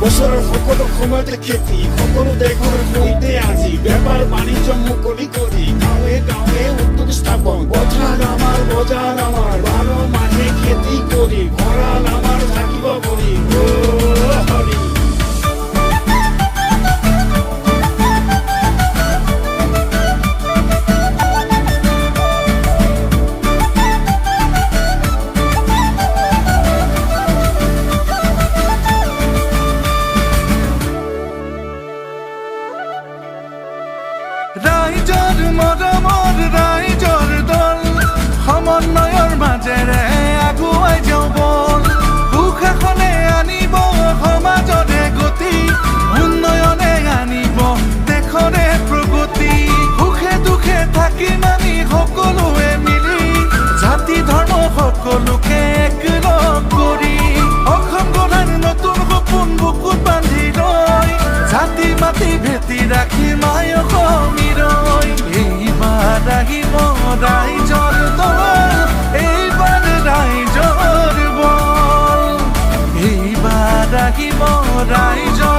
বছৰৰ সকলো সময়তে খেতি সকলো দেশৰ সৈতে আজি বেপাৰ বাণিজ্য মুকলি কৰি গাঁৱে গাঁৱে উদ্যোগ স্থাপন পথাৰ আমাৰ বজাৰ আমাৰ 12 মাহে খেতি কৰি ভঁৰাল আমাৰ থাকিব ভৰি হৰি ৰাইজৰ মৰমৰ ৰাইজৰ দল সমন্বয়ৰ মাজেৰে আগুৱাই যাওঁ বল সুশাসনে আনিব সমাজৰে গতি উন্নয়নে আনিব দেশৰে প্ৰগতি সুখে দুখে থাকি মানি সকলোৱে মিলি জাতি ধৰ্ম সকলোকে একলগ কৰি অসম গঢ়াৰ নতুন সপোন বুকুত বান্ধি লৈ জাতি মাতি ভেটি ৰাখি মায় অসমীৰৈ এইবাৰ আহিব ৰাইজৰ দল এইবাৰ ৰাইজৰ বল এইবাৰ আহিব ৰাইজৰ